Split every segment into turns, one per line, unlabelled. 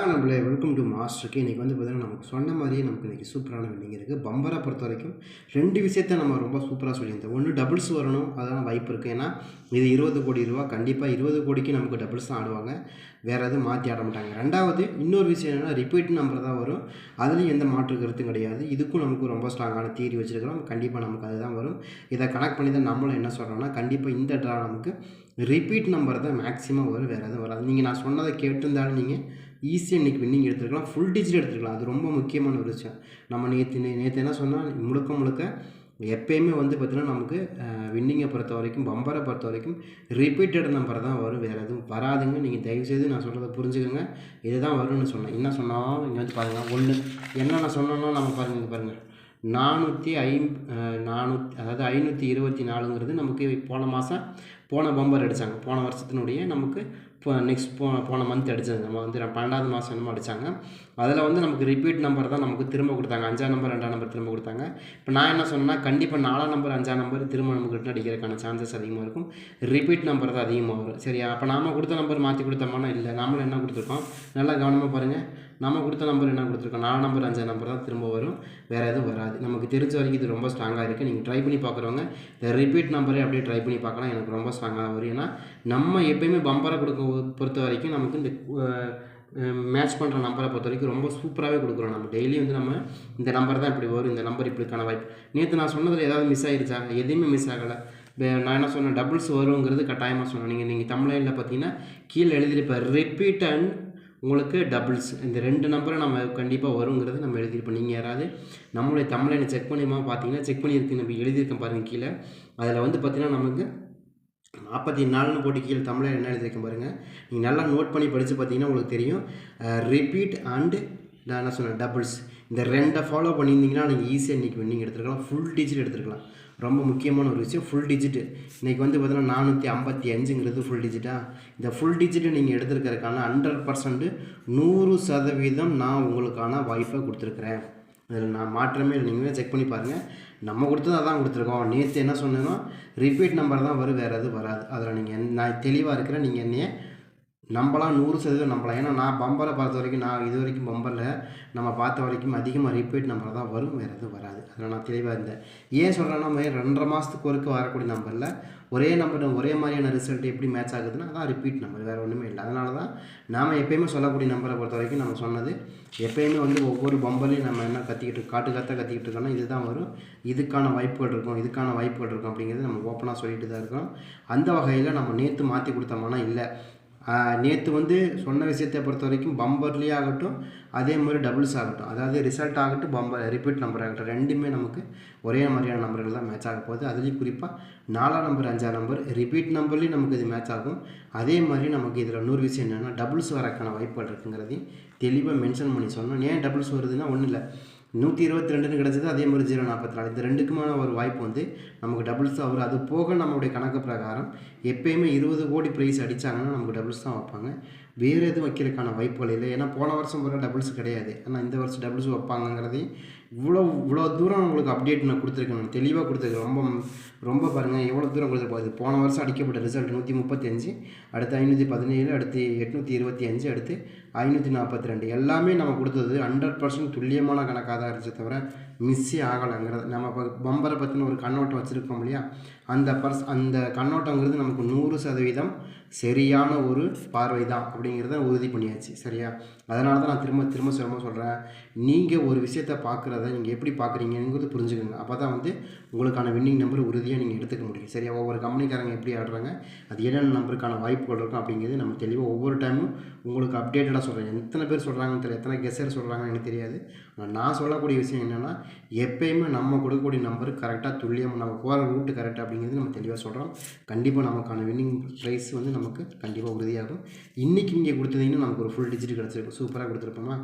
வணக்கம் நம்மளே welcome to மாஸ்டருக்கு. இன்றைக்கி வந்து பார்த்தீங்கன்னா நமக்கு சொன்ன மாதிரியே நமக்கு இன்றைக்கி சூப்பரான வின்னிங் இருக்குது. பம்பரை பொறுத்த வரைக்கும் 2 விஷயத்த நம்ம ரொம்ப சூப்பராக சொல்லியிருந்தோம். ஒன்று டபுள்ஸ் வரணும், அதான் வாய்ப்பு இருக்குது. ஏன்னா இது 20 கோடி ரூபா, கண்டிப்பாக 20 கோடிக்கு நமக்கு டபுள்ஸ் தான் ஆடுவாங்க, வேறு எதுவும் மாற்றி ஆட மாட்டாங்க. ரெண்டாவது இன்னொரு விஷயம் என்னென்னா ரிப்பீட் நம்பர் தான் வரும், அதுலேயும் எந்த மாற்று கருத்தும் கிடையாது. இதுக்கும் நமக்கு ரொம்ப ஸ்ட்ராங்கான தியரி வச்சுருக்கிறோம். கண்டிப்பாக நமக்கு அதுதான் வரும். இதை கனெக்ட் பண்ணி தான் நம்மளும் என்ன சொல்கிறோம்னா கண்டிப்பாக இந்த ட்ரா நமக்கு ரிப்பீட் நம்பர் தான் மேக்ஸிமம் வரும், வேறு எதுவும் வராது. நீங்கள் நான் சொன்னதை கேட்டிருந்தாலும் நீங்கள் ஈஸியாக இன்றைக்கி வின்னிங் எடுத்துருக்கலாம், ஃபுல் டிஜிட் எடுத்துருக்கலாம். அது ரொம்ப முக்கியமான ஒரு விஷயம். நம்ம நேற்று என்ன சொன்னால் முழுக்க எப்போயுமே வந்து பார்த்திங்கன்னா நமக்கு வின்னிங்கை பொறுத்த வரைக்கும், பம்பரை பொறுத்த வரைக்கும் ரிப்பீட்டட் நம்பர் தான் வரும், வேறு எதுவும் வராதுங்க. நீங்கள் தயவுசெய்து நான் சொல்கிறத புரிஞ்சுக்கோங்க. இதுதான் வரும்னு சொன்னேன். என்ன சொன்னாலும் இங்கே வந்து பாருங்கள், ஒன்று என்ன நான் சொன்னோன்னா நம்ம பாருங்கள் 524 நமக்கு போன பம்பர் அடித்தாங்க. போன வருஷத்தினுடைய நமக்கு போன மந்த் அடித்தது. நம்ம வந்து 12வது மாதம் என்னமோ அடித்தாங்க. அதில் வந்து நமக்கு ரிப்பீட் நம்பர் தான் நமக்கு திரும்ப கொடுத்தாங்க. 5ஆம் நம்பர் 2ஆம் நம்பர் திரும்ப கொடுத்தாங்க. இப்போ நான் என்ன சொன்னேன்னா கண்டிப்பாக 4ஆம் நம்பர் 5ஆம் நம்பர் திரும்ப நமக்கு ரிட்டன் அடிக்கிறதுக்கான சான்சஸ் அதிகமாக இருக்கும். ரிப்பீட் நம்பர் தான் அதிகமாக வரும். சரியா? அப்போ நாம் கொடுத்த நம்பர் மாற்றி கொடுத்தோம்னா இல்லை, நாமளும் என்ன கொடுத்துருக்கோம் நல்லா கவனமாக பாருங்கள். நம்ம கொடுத்த நம்பர் என்ன கொடுத்துருக்கோம், 4 நம்பர் 5 நம்பர் தான் திரும்ப வரும், வேறு எதுவும் வராது. நமக்கு தெரிஞ்ச வரைக்கும் இது ரொம்ப ஸ்ட்ராங்காக இருக்குது. நீங்கள் ட்ரை பண்ணி பார்க்குறவங்க இந்த ரிப்பீட் நம்பரே அப்படியே ட்ரை பண்ணி பார்க்கலாம். எனக்கு ரொம்ப ஸ்ட்ராங்காக வரும். ஏன்னா நம்ம எப்போயுமே பம்பரை பொறுத்த வரைக்கும் நமக்கு இந்த மேட்ச் பண்ணுற நம்பரை பொறுத்த வரைக்கும் ரொம்ப சூப்பராகவே கொடுக்குறோம். நம்ம டெய்லி வந்து நம்ம இந்த நம்பர் தான் இப்படி வரும், இந்த நம்பர் இப்படிக்கான வாய்ப்பு. நேற்று நான் சொன்னதில் ஏதாவது மிஸ் ஆகிடுச்சா? எதுவுமே மிஸ் ஆகலை. நான் என்ன சொன்னேன், டபுள்ஸ் வருங்கிறது கட்டாயமாக சொன்னேன். நீங்கள் தமிழ்லைனில் பார்த்தீங்கன்னா கீழே எழுதியிருப்பேன் ரிப்பீட் அண்ட் உங்களுக்கு டபுள்ஸ், இந்த 2 நம்பரை நம்ம கண்டிப்பாக வருங்கிறது நம்ம எழுதியிருப்போம். நீங்கள் யாராவது நம்மளுடைய தமிழனை செக் பண்ணிமா பார்த்தீங்கன்னா செக் பண்ணியிருக்கு, நம்ம எழுதியிருக்கேன் பாருங்கள் கீழே. அதில் வந்து பார்த்திங்கன்னா நமக்கு 44ன்னு போட்டு கீழே தமிழில் என்ன எழுதியிருக்கேன் பாருங்கள். நீங்கள் நல்லா நோட் பண்ணி படித்து பார்த்தீங்கன்னா உங்களுக்கு தெரியும். ரிப்பீட் அண்டு நான் என்ன சொன்னேன் டபுள்ஸ், இந்த 2 ஃபாலோ பண்ணியிருந்தீங்கன்னா நீங்கள் ஈஸியாக இன்றைக்கி வின்னிங் எடுத்துருக்கலாம், ஃபுல் டிஜிட் எடுத்துருக்கலாம். ரொம்ப முக்கியமான ஒரு விஷயம் ஃபுல் டிஜிட்டு. இன்றைக்கி வந்து பார்த்தீங்கன்னா 455ங்கிறது ஃபுல் டிஜிட்டாக. இந்த ஃபுல் டிஜிட்டை நீங்கள் எடுத்துருக்கிறதுக்கான 100% 100% நான் உங்களுக்கான வாய்ப்பை கொடுத்துருக்குறேன். அதில் நான் மாற்றமே இல்லை. நீங்களே செக் பண்ணி பாருங்கள். நம்ம கொடுத்தது அதான் கொடுத்துருக்கோம். நேற்று என்ன சொன்னேன்னா ரிப்பீட் நம்பர் தான் வரும், வேறு எதுவும் வராது. அதில் நீங்கள் நான் தெளிவாக இருக்கிறேன். நீங்கள் என்னைய நம்பலாம், 100% நம்பலாம். ஏன்னா நான் பம்பரை பார்த்த வரைக்கும், நான் இது வரைக்கும் பம்பரில் நம்ம பார்த்த வரைக்கும் அதிகமாக ரிப்பீட் நம்பர் தான் வரும், வேறு எதுவும் வராது. அதில் நான் தெளிவாக இருந்தேன். ஏன் சொல்கிறேன்னா 2.5 மாதத்துக்கு ஒருக்க வரக்கூடிய நம்பரில் ஒரே நம்பர் ஒரே மாதிரியான ரிசல்ட் எப்படி மேட்ச் ஆகுதுன்னா அதான் ரிப்பீட் நம்பர், வேறு ஒன்றுமே இல்லை. அதனால தான் நாம் எப்போயுமே சொல்லக்கூடிய நம்பரை பொறுத்த வரைக்கும் நம்ம சொன்னது எப்போயுமே வந்து ஒவ்வொரு பம்பர்லையும் நம்ம என்ன கற்றுக்கிட்டு இருக்கோம்னா இதுதான் வரும், இதுக்கான வாய்ப்புகள் இருக்கும் அப்படிங்கிறது நம்ம ஓப்பனாக சொல்லிட்டு தான் இருக்கோம். அந்த வகையில் நம்ம நேற்று மாற்றி கொடுத்தோம்னா இல்லை, நேற்று வந்து சொன்ன விஷயத்தை பொறுத்த வரைக்கும் பம்பர்லேயே ஆகட்டும், அதே மாதிரி டபுள்ஸ் ஆகட்டும், அதாவது ரிசல்ட் ஆகட்டும், பம்பர் ரிப்பீட் நம்பர் ஆகட்டும், ரெண்டுமே நமக்கு ஒரே மாதிரியான நம்பர்கள் தான் மேட்ச் ஆக போகுது. அதுலேயும் குறிப்பாக 4ஆம் நம்பர் 5ஆம் நம்பர் ரிப்பீட் நம்பர்லேயும் நமக்கு இது மேட்ச் ஆகும். அதே மாதிரி நமக்கு இதில் இன்னொரு விஷயம் என்னென்னா டபுள்ஸ் வரக்கான வாய்ப்புகள் இருக்குங்கிறதையும் தெளிவாக மென்ஷன் பண்ணி சொன்னோம். ஏன் டபுள்ஸ் வருதுன்னா ஒன்றும் இல்லை, 122ன்னு கிடச்சிது, அதே மாதிரி 044, இந்த 2க்குமான ஒரு வாய்ப்பு வந்து நமக்கு டபுள்ஸ் தான் வரும். அது போக நம்மளுடைய கணக்கு பிரகாரம் எப்போயுமே 20 கோடி ப்ரைஸ் அடித்தாங்கன்னா நமக்கு டபுள்ஸ் தான் வைப்பாங்க, வேறு எதுவும் வைக்கிறதுக்கான வாய்ப்புகள் இல்லை. ஏன்னா போன வருஷம் போகிற டபுள்ஸ் கிடையாது, ஆனால் இந்த வருஷம் டபுள்ஸ் வைப்பாங்கங்கிறதையும் இவ்வளோ தூரம் உங்களுக்கு அப்டேட் நான் கொடுத்துருக்கேன், நான் தெளிவாக கொடுத்துருக்கேன். ரொம்ப பாருங்கள் எவ்வளோ தூரம் கொடுத்துருப்போம். போன வருஷம் அடிக்கப்பட்ட ரிசல்ட் 135, அடுத்து 517, அடுத்து 825, அடுத்து 542, எல்லாமே நம்ம கொடுத்தது 100% துல்லியமான கணக்காக தான் இருந்துச்சு, தவிர மிஸ்ஸே ஆகலைங்கிறது. நம்ம இப்போ பம்பரை பற்றின ஒரு கண்ணோட்டம் வச்சுருக்கோம் இல்லையா, அந்த கண்ணோட்டங்கிறது நமக்கு 100% சரியான ஒரு பார்வை தான் அப்படிங்கிறத உறுதி பண்ணியாச்சு. சரியா? அதனால தான் நான் திரும்ப சொல்கிறேன், நீங்கள் ஒரு விஷயத்தை பார்க்குறத நீங்கள் எப்படி பார்க்குறீங்கிறது புரிஞ்சுக்கோங்க. அப்போ தான் வந்து உங்களுக்கான வின்னிங் நம்பர் உறுதியாக நீங்கள் எடுத்துக்க முடியும். சரியா? ஒவ்வொரு கம்பெனிக்காரங்க எப்படி ஆடுறாங்க, அது என்னென்ன நம்பருக்கான வாய்ப்புகள் இருக்கும் அப்படிங்கிறது நம்ம தெளிவாக ஒவ்வொரு டைமும் உங்களுக்கு அப்டேட்டடாக சொல்கிறேன். எத்தனை பேர் சொல்கிறாங்கன்னு தெரியல, எத்தனை கெஸ்ஸர் சொல்கிறாங்கன்னு எனக்கு தெரியாது. ஆனால் நான் சொல்லக்கூடிய விஷயம் என்னென்னா எப்போயுமே நம்ம கொடுக்கக்கூடிய நம்பர் கரெக்டாக துல்லியம், நம்ம போகிற ரூட்டு கரெக்டாக அப்படிங்கிறது நம்ம தெளிவாக சொல்கிறோம். கண்டிப்பாக நமக்கான வின்னிங் ப்ரைஸ் வந்து நமக்கு கண்டிப்பாக உறுதியாகும். இன்றைக்கி நீங்கள் கொடுத்தீங்கன்னா நமக்கு ஒரு ஃபுல் டிஜிட் கிடச்சிருக்கும், சூப்பராக கொடுத்துருப்போமா.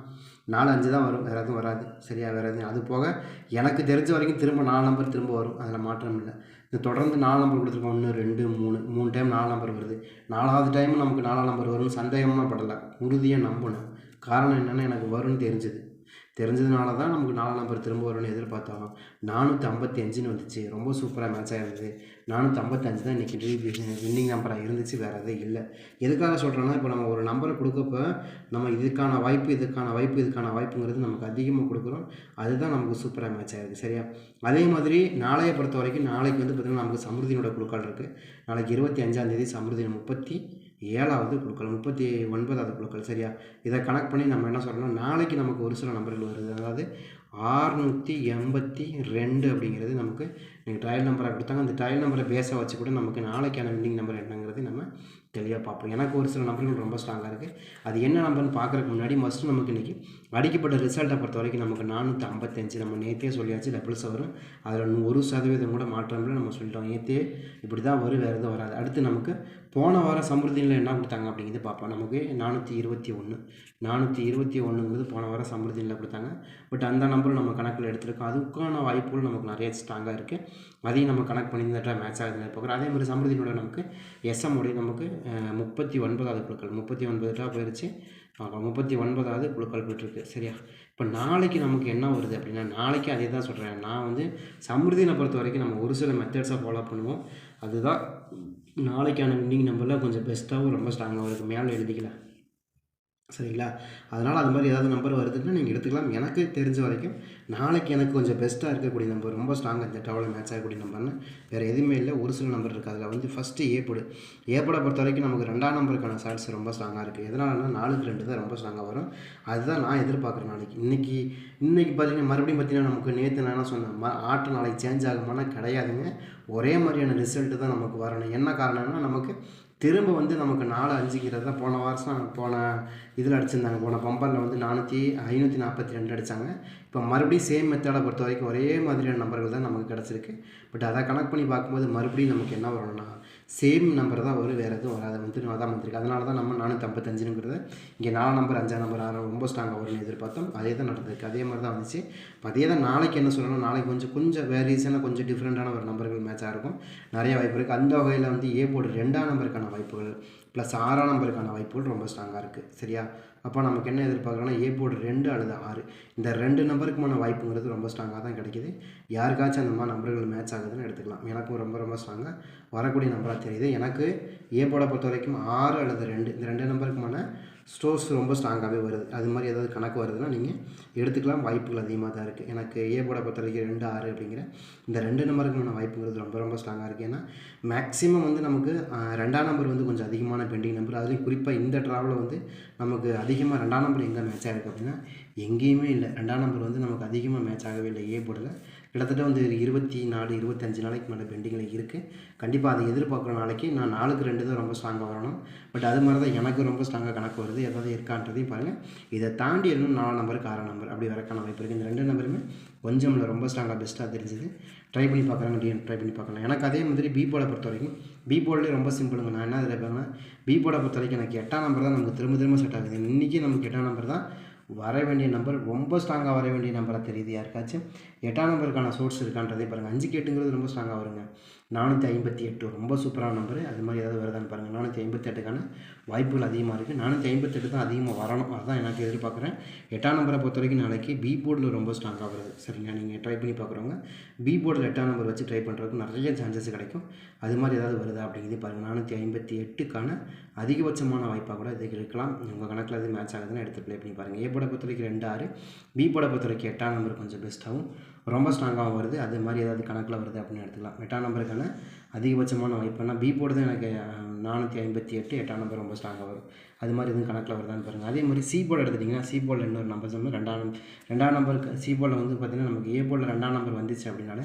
4-5 தான் வரும், வேறு எதுவும் வராது. சரியா? வேறு எதுவும் அது போக எனக்கு தெரிஞ்ச வரைக்கும் திரும்ப 4 நம்பர் திரும்ப வரும், அதில் மாற்றம் இல்லை. இது தொடர்ந்து 4 நம்பர் கொடுத்துருக்கோம், 1 2 3 டைம் 4 நம்பர் வருது. 4வது டைம் நமக்கு 4ஆம் நம்பர் வரும்னு சந்தேகமாக படலை, உறுதியாக நம்பணும். காரணம் என்னென்னா எனக்கு வரும்னு தெரிஞ்சுது. தெரிஞ்சதுனால தான் நமக்கு 4 நம்பர் திரும்ப வரும்னு எதிர்பார்த்தோம். 455ன்னு வந்துச்சு. ரொம்ப சூப்பராக மேட்ச் ஆயிருந்தது. 455 தான் இன்றைக்கி வின்னிங் நம்பராக இருந்துச்சு, வேறு எதுவும் இல்லை. எதுக்காக சொல்கிறேன்னா, இப்போ நம்ம ஒரு நம்பரை கொடுக்கப்ப நம்ம இதுக்கான வாய்ப்பு, இதுக்கான வாய்ப்பு, இதுக்கான வாய்ப்புங்கிறது நமக்கு அதிகமாக கொடுக்குறோம். அதுதான் நமக்கு சூப்பராக மேட்ச் ஆயிருக்கு. சரியா? அதே மாதிரி நாளையை பொறுத்த வரைக்கும் நாளைக்கு வந்து பார்த்திங்கன்னா நமக்கு சமிருதியினோட குழுக்கள் இருக்குது. நாளைக்கு 25ஆம் தேதி சமிருதி 37வது குழுக்கள், 39வது குழுக்கள். சரியா? இதை கனெக்ட் பண்ணி நம்ம என்ன சொல்கிறோம்னா, நாளைக்கு நமக்கு ஒரு சில நம்பர்கள் வருது. அதாவது 682 அப்படிங்கிறது நமக்கு நீங்கள் ட்ரையல் நம்பராக கொடுத்தாங்க. அந்த ட்ரையல் நம்பரை பேஸை வச்சு கூட நமக்கு நாளைக்கான வின்னிங் நம்பர் என்னங்கிறது நம்ம தெளிவாக பார்ப்போம். எனக்கு ஒரு சில நம்பர்கள் ரொம்ப ஸ்ட்ராங்காக இருக்குது. அது என்ன நம்பர்னு பார்க்குறதுக்கு முன்னாடி ஃபஸ்ட்டு நமக்கு இன்றைக்கி அடிக்கப்பட்ட ரிசல்ட்டை பொறுத்த வரைக்கும் நமக்கு 455 நம்ம நேற்றே சொல்லியாச்சு, டபுள்ஸ் வரும். அதில் 1% கூட மாற்றம்ல நம்ம சொல்லிட்டோம். நேற்றே இப்படி தான் வரும், வேறு எதுவும் வராது. அடுத்து நமக்கு போன வாரம் சமிருதியில் என்ன கொடுத்தாங்க அப்படிங்கிறது பார்ப்போம். நமக்கு 421 போன வாரம் சமிருதியில் கொடுத்தாங்க. பட் அந்த நம்பரும் நம்ம கணக்கில் எடுத்துருக்கோம். அதுக்கான வாய்ப்புகள் நமக்கு நிறைய ஸ்ட்ராங்காக இருக்குது. அதையும் நம்ம கனெக்ட் பண்ணி இந்த மேட்ச் ஆகுதுன்னு பார்க்குறோம். அதே மாதிரி சமிருதியோட நமக்கு எஸ்எம்முடைய நமக்கு 39வது குழுக்கள் 39 போயிடுச்சு. 39வது குழுக்கள் போயிட்டுருக்கு. சரியா? இப்போ நாளைக்கு நமக்கு என்ன வருது அப்படின்னா, நாளைக்கு அதே தான் சொல்கிறேன். நான் வந்து சமிருதியை பொறுத்த வரைக்கும் நம்ம ஒரு சில மெத்தட்ஸை ஃபாலோ பண்ணுவோம். அதுதான் நாளைக்கான வின்னிங் நம்பரில் கொஞ்சம் பெஸ்ட்டாகவும் ரொம்ப ஸ்ட்ராங்காகவும் இருக்குது. மேலே எழுதிக்கலாம். சரிங்களா? அதனால் அது மாதிரி ஏதாவது நம்பர் வருதுன்னா நீங்கள் எடுத்துக்கலாம். எனக்கு தெரிஞ்ச வரைக்கும் நாளைக்கு எனக்கு கொஞ்சம் பெஸ்ட்டாக இருக்கக்கூடிய நம்பர், ரொம்ப ஸ்ட்ராங்காக இந்த டவலில் மேட்ச் ஆகக்கூடிய நம்பர்னு வேறு எதுவுமே இல்லை. ஒரு சில நம்பர் இருக்குது. அதில் வந்து ஃபஸ்ட்டு ஏப்போட பொறுத்த வரைக்கும் நமக்கு 2ஆம் நம்பருக்கான சான்ஸ் ரொம்ப ஸ்ட்ராங்காக இருக்குது. எதனாலனா 4-2 தான் ரொம்ப ஸ்ட்ராங்காக வரும். அதுதான் நான் எதிர்பார்க்குறேன் நாளைக்கு. இன்றைக்கி பார்த்தீங்கன்னா மறுபடியும் பார்த்தீங்கன்னா நமக்கு நேற்று நான் என்ன சொன்னேன், ஆட்டம் நாளைக்கு சேஞ்ச் ஆகுமானா கிடையாதுங்க. ஒரே மாதிரியான ரிசல்ட்டு தான் நமக்கு வரணும். என்ன காரணம்னா, நமக்கு திரும்ப வந்து நமக்கு 4-5ங்கிறது தான் போன வருஷம் போன இதில் அடிச்சிருந்தாங்க. போன பம்பரில் வந்து 542 அடித்தாங்க. இப்போ மறுபடியும் சேம் மெத்தடை பொறுத்த வரைக்கும் ஒரே மாதிரியான நம்பர்கள் தான் நமக்கு கிடச்சிருக்கு. பட் அதை கனெக்ட் பண்ணி பார்க்கும்போது மறுபடியும் நமக்கு என்ன வரணும்னா சேம் நம்பர் தான் வரும், வேறு எதுவும் வராது. அதான் வந்துருக்கு. அதனால தான் நம்ம 455ங்கிறது இங்கே 4 நம்பர் 5ஆம் நம்பர் 6 ரொம்ப ஸ்ட்ராங்காக வரும்னு எதிர்பார்த்தோம். அதே தான் நடந்திருக்கு. அதே மாதிரி தான் வந்துச்சு. இப்போ அதே தான் நாளைக்கு என்ன சொல்லணும், நாளைக்கு கொஞ்சம் வேரியேஷனாக கொஞ்சம் டிஃப்ரெண்ட்டான ஒரு நம்பர்கள் மேட்சாக இருக்கும். நிறைய வாய்ப்பு இருக்குது. அந்த வகையில் வந்து போர்டு 2ஆம் நம்பருக்கான வாய்ப்புகள் ப்ளஸ் 6ஆம் நம்பருக்கான வாய்ப்புகள் ரொம்ப ஸ்ட்ராங்காக இருக்குது. சரியா? அப்போ நமக்கு என்ன எதிர்பார்க்குறோன்னா போர்டு 2 அல்லது 6 இந்த 2 நம்பருக்குமான வாய்ப்புங்கிறது ரொம்ப ஸ்ட்ராங்காக தான் கிடைக்கிது. யாருக்காச்சும் அந்த மாதிரி நம்பர்கள் மேட்ச் ஆகுதுன்னு எடுத்துக்கலாம். எனக்கும் ரொம்ப ஸ்ட்ராங்காக வரக்கூடிய நம்பராக தெரியுது. எனக்கு போர்டை பொறுத்த வரைக்கும் 6 அல்லது 2 இந்த 2 நம்பருக்குமான ஸ்டோர்ஸ் ரொம்ப ஸ்ட்ராங்காகவே வருது. அது மாதிரி ஏதாவது கணக்கு வருதுன்னா நீங்கள் எடுத்துக்கலாம். வாய்ப்புகள் அதிகமாக தான் இருக்குது. எனக்கு போர்டை பொறுத்த வரைக்கும் 2, 6 அப்படிங்கிற இந்த 2 நம்பருக்குமான வாய்ப்புங்கிறது ரொம்ப ஸ்ட்ராங்காக இருக்குது. ஏன்னா மேக்ஸிமம் வந்து நமக்கு 2ஆம் நம்பர் வந்து கொஞ்சம் அதிகமான பெண்டிங் நம்பர். அதுலேயும் குறிப்பாக இந்த ட்ராவலில் வந்து நமக்கு அதிகமாக 2ஆம் நம்பர் எங்கே மேட்ச் ஆகிருக்கு அப்படின்னா எங்கேயுமே இல்லை. 2ஆம் நம்பர் வந்து நமக்கு அதிகமாக மேட்ச் ஆகவே இல்லை. போர்டில் கிட்டத்தட்ட வந்து 24-25 நாளைக்கு மேலே பெண்டிங்கில் இருக்குது. கண்டிப்பாக அதை எதிர்பார்க்குற நாளைக்கு நான் 4-2 தான் ரொம்ப ஸ்ட்ராங்காக வரணும். பட் அது மாதிரி தான் எனக்கு ரொம்ப ஸ்ட்ராங்காக கணக்கு வருது. ஏதாவது இருக்கான்றதையும் பாருங்கள். இதை தாண்டி இன்னும் 4 நம்பருக்கு 6 நம்பர் அப்படி வரக்கான வாய்ப்பு இருக்குது. இந்த 2 நம்பருமே கொஞ்சம் ரொம்ப ஸ்ட்ராங்காக பெஸ்ட்டாக தெரிஞ்சுது. ட்ரை பண்ணி பார்க்குறாங்க, ட்ரை பண்ணி பார்க்கலாம். எனக்கு அதே மாதிரி போர்டை பொறுத்த வரைக்கும் போர்ட்லேயே ரொம்ப சிம்பிளுங்க. நான் என்ன எதிர்பார்ப்பேன்னா போர்டை பொறுத்த வரைக்கும் எனக்கு 8ஆம் நம்பர் தான் நமக்கு திரும்ப செட் ஆகுது. இன்றைக்கி நமக்கு 8ஆம் நம்பர் தான் வர வேண்டிய நம்பர், ரொம்ப ஸ்ட்ராங்காக வர வேண்டிய நம்பராக தெரியுது. யாருக்காச்சும் 8ஆம் நம்பருக்கான சோர்ஸ் இருக்கான்றதே பாருங்கள். 5-8ங்கிறது ரொம்ப ஸ்ட்ராங்காக வருங்க. 458 ரொம்ப சூப்பரான நம்பர். அது மாதிரி ஏதாவது வருதான்னு பாருங்கள். 458க்கான வாய்ப்புகள் அதிகமாக இருக்குது. 458 தான் அதிகமாக வரணும். அதுதான் எனக்கு எதிர்பார்க்குறேன். 8ஆம் நம்பரை பொறுத்த வரைக்கும் நாளைக்கு போர்டில் ரொம்ப ஸ்ட்ராங்காக வருது. சரிங்களா? நீங்கள் ட்ரை பண்ணி பார்க்குறவங்க போர்டில் 8ஆம் நம்பர் வச்சு ட்ரை பண்ணுறதுக்கு நிறைய சான்சஸ் கிடைக்கும். அது மாதிரி ஏதாவது வருதா அப்படிங்கிறதே பாருங்கள். 458க்கான அதிகபட்சமான வாய்ப்பாக கூட இதுக்கு இருக்கலாம். உங்கள் கணக்கில் அது மேட்ச் ஆகுதுன்னு எடுத்து ப்ளே பண்ணி பாருங்கள். போர்டை பொறுத்த வரைக்கும் 2, 6 போர்டை பொறுத்த வரைக்கும் 8ஆம் நம்பர் கொஞ்சம் பெஸ்ட்டாகவும் ரொம்ப ஸ்ட்ராங்காகவும் வருது. அது மாதிரி ஏதாவது கணக்கில் வருது அப்படின்னு எடுத்துக்கலாம். 8ஆம் நம்பருக்கான அதிகபட்சமான வாய்ப்புனா போர்டு தான் எனக்கு 458 8ஆம் நம்பர் ரொம்ப ஸ்ட்ராங்காக வரும். அது மாதிரி எதுவும் கணக்கில் வருதான்னு பாருங்கள். அதே மாதிரி போர்டு எடுத்துட்டிங்கன்னா போர்டில் இன்னொரு நம்பர் சொன்னால் 2ஆம் நம்பருக்கு போர்டில் வந்து பார்த்திங்கன்னா நமக்கு போர்டில் 2ஆம் நம்பர் வந்துச்சு அப்படின்னால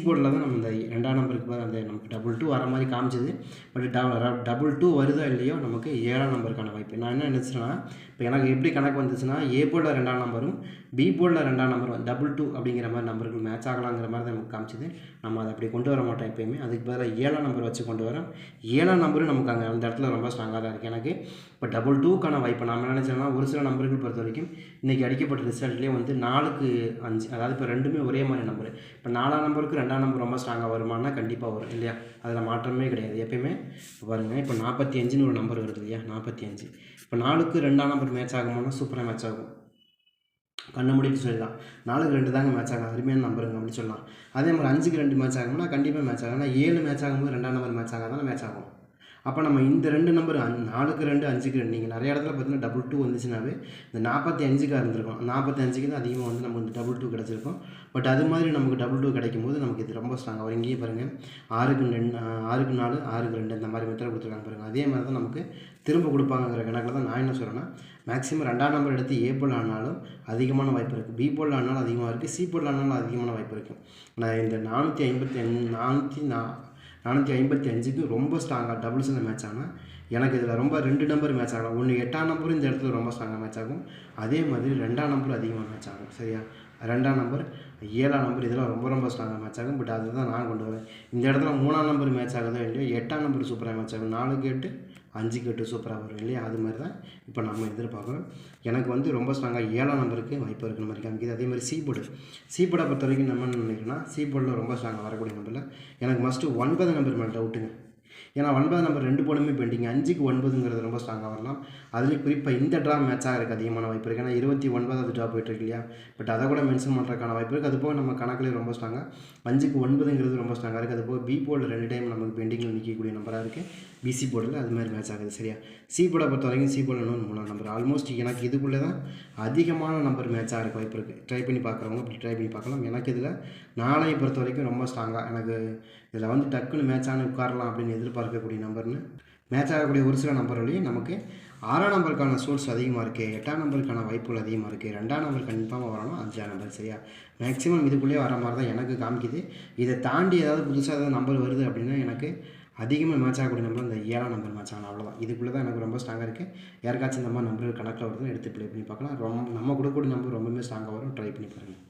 போர்டில் தான் நம்ம இந்த 2ஆம் நம்பருக்கு அந்த நமக்கு 22 வர மாதிரி காமிச்சது. பட் 22 வருதோ இல்லையோ நமக்கு 7ஆம் நம்பருக்கான வாய்ப்பு. நான் என்ன நினச்சேன்னா, இப்போ எனக்கு எப்படி கணக்கு வந்துச்சுன்னா போர்டில் 2ஆம் நம்பரும் போர்டில் 2ஆம் நம்பரும் 22 அப்படிங்கிற மாதிரி நம்பர்கள் மேட்ச் ஆகலாங்கிற மாதிரி தான் நமக்கு காமிச்சிது. நம்ம அதை அப்படி கொண்டு வர மாட்டோம் எப்போயுமே. அதுக்கு பதிலாக 7ஆம் நம்பர் வச்சு கொண்டு வரோம். 7ஆம் நம்பரும் நமக்கு அங்கே அந்த இடத்துல ரொம்ப ஸ்ட்ராங்காக தான் இருக்குது. எனக்கு இப்போ 22க்கான வாய்ப்பு நம்ம நினச்சோன்னா ஒரு சில நம்பர்கள் பொறுத்த வரைக்கும் இன்றைக்கி அடிக்கப்பட்ட ரிசல்ட்லேயே வந்து 4-5 அதாவது இப்போ ரெண்டுமே ஒரே மாதிரி நம்பர். இப்போ 4ஆம் நம்பருக்கு 2ஆம் நம்பர் ரொம்ப ஸ்ட்ராங்காக வருமானா கண்டிப்பாக வரும் இல்லையா? அதில் மாற்றமே கிடையாது. எப்பயுமே பாருங்கள், இப்போ 45ன்னு ஒரு நம்பர் வருது இல்லையா? 45 இப்போ 4க்கு 2ஆம் நம்பர் மேட்ச் ஆகுமானா சூப்பராக மேட்ச் ஆகும். கண்ண மூடிட்டு சொல்லலாம் 4க்கு 2 தாங்க மேட்ச் ஆகும், அருமையான நம்பருங்க அப்படின்னு சொல்லலாம். அதே மாதிரி 5க்கு 2 மேட்ச் ஆகும்னா கண்டிப்பாக மேட்ச் ஆகும். ஏன்னா 7 மேட்ச் ஆகும்போது 2ஆம் நம்பர் மேட்ச் ஆகாதானே மேட்ச் ஆகும். அப்போ நம்ம இந்த 2 நம்பர் 4க்கு 2 5க்கு 2 நீங்கள் நிறைய இடத்துல பார்த்தீங்கன்னா டபுள் 2 வந்துச்சுனாவே இந்த 45க்காக இருந்திருக்கும். 45க்கு தான் அதிகமாக வந்து நமக்கு இந்த டபுள் 2 கிடச்சிருக்கும். பட் அது மாதிரி நமக்கு டபுள் 2 கிடைக்கும் போது நமக்கு இது ரொம்ப ஸ்ட்ராங்காக வரும். இங்கேயே பாருங்கள் 6க்கு 4 6க்கு 2 இந்த மாதிரி மெத்தட் கொடுத்துருக்காங்க பாருங்கள். அதே மாதிரி தான் நமக்கு திரும்ப கொடுப்பாங்கிற கணக்கில் தான் நான் என்ன சொல்கிறேன்னா, மேக்ஸிமம் 2ஆம் நம்பர் எடுத்து ஏ போல் ஆனாலும் அதிகமான வாய்ப்பு இருக்குது, பி போல் ஆனாலும் அதிகமாக இருக்குது, சி போல் ஆனாலும் அதிகமான வாய்ப்பு இருக்குது. நான் இந்த 455க்கு ரொம்ப ஸ்ட்ராங்காக டபுள்ஸில் மேட்ச் ஆனால் எனக்கு இதில் ரொம்ப 2 நம்பர் மேட்ச் ஆகலாம். ஒன்று 8ஆம் நம்பரும் இந்த இடத்துல ரொம்ப ஸ்ட்ராங்காக மேட்ச் ஆகும், அதே மாதிரி 2ஆம் நம்பரும் அதிகமாக மேட்ச் ஆகும். சரியா, 2ஆம் நம்பர் 7ஆம் நம்பர் இதெல்லாம் ரொம்ப ரொம்ப ஸ்ட்ராங்காக மேட்ச் ஆகும். பட் அதுதான் நான் கொண்டு வரேன். இந்த இடத்துல 3ஆம் நம்பர் மேட்ச் ஆகுதோ இல்லையோ 8ஆம் நம்பர் சூப்பராக மேட்ச் ஆகும். 4க்கு 8 5க்கு 8 சூப்பராக வரும் இல்லையா, அது மாதிரி தான் இப்போ நம்ம எதிர்பார்க்குறோம். எனக்கு வந்து ரொம்ப ஸ்ட்ராங்காக 7ஆம் நம்பருக்கு வாய்ப்பு இருக்கிற மாதிரி காமிக்குது. அதே மாதிரி சி போர்டை பொறுத்த வரைக்கும் நம்ம என்ன நினைக்கிறோன்னா, சி போர்டில் ரொம்ப ஸ்ட்ராங்காக வரக்கூடிய நம்பரில் எனக்கு மஸ்ட்டு 9 நம்பர் மேலே டவுட்டுங்க. ஏன்னா 9 நம்பர் 2 போலுமே பெண்டிங், 5க்கு 9ங்கிறது ரொம்ப ஸ்ட்ராங்காக வரலாம். அதுலேயும் குறிப்பாக இந்த ட்ரா மேட்ச் ஆகிறதுக்கு அதிகமான வாய்ப்பு இருக்குது. ஏன்னா 29வது ட்ரா போயிட்டுருக்கு இல்லையா, பட் அதை கூட மென்ஷன் பண்ணுறதுக்கான வாய்ப்பு இருக்குது. அதுபோக நம்ம கணக்கில் ரொம்ப ஸ்ட்ராங்காக 5க்கு 9ங்கிறது ரொம்ப ஸ்ட்ராங்காக இருக்குது. அதுபோக பி போர்டில் 2 டைம் நமக்கு பெண்டிங்கில் நிற்கக்கூடிய நம்பராக இருக்குது, பிசி போர்டில் அது மாதிரி மேட்ச் ஆகுது. சரியா, சி போர்டை பொறுத்த வரைக்கும் சி போர்டில் இன்னொன்று 3ஆம் நம்பர் ஆல்மோஸ்ட் எனக்கு இதுக்குள்ளே தான் அதிகமான நம்பர் மேட்ச் ஆகிறதுக்கு வாய்ப்பு இருக்குது. ட்ரை பண்ணி பார்க்குறவங்க அப்படி ட்ரை பண்ணி பார்க்கலாம். எனக்கு இதில் 4ஐ பொறுத்த வரைக்கும் ரொம்ப ஸ்ட்ராங்காக எனக்கு இதில் வந்து டக்குன்னு மேட்ச் ஆன உட்காரலாம் அப்படின்னு எதிர்பார்க்கக்கூடிய நம்பர்னு மேட்ச் ஆகக்கூடிய ஒரு சில நம்பர்களையும் நமக்கு 6ஆம் நம்பருக்கான சோர்ஸ் அதிகமாக இருக்குது, 8ஆம் நம்பருக்கான வாய்ப்புகள் அதிகமாக இருக்குது, 2ஆம் நம்பர் கன்ஃபார்மாக வரணும், 5ஆம் நம்பர். சரியா, மேக்ஸிமம் இதுக்குள்ளேயே வர மாதிரி தான் எனக்கு காமிக்குது. இதை தாண்டி ஏதாவது புதுசாக ஏதாவது நம்பர் வருது அப்படின்னா எனக்கு அதிகமாக மேட்ச் ஆகக்கூடிய நம்பர் இந்த 7ஆம் நம்பர் மேட்ச் ஆகணும், அவ்வளோதான். இதுக்குள்ளே தான் எனக்கு ரொம்ப ஸ்ட்ராங்காக இருக்குது. யாருக்காச்சும் இந்த மாதிரி நம்பர் கணக்கில் வருதுன்னு எடுத்து ப்ளே பண்ணி பார்க்கலாம். நம்ம கொடுக்கக்கூடிய நம்பர் ரொம்பவே ஸ்ட்ராங்காக வரும், ட்ரை பண்ணி பாருங்கள்.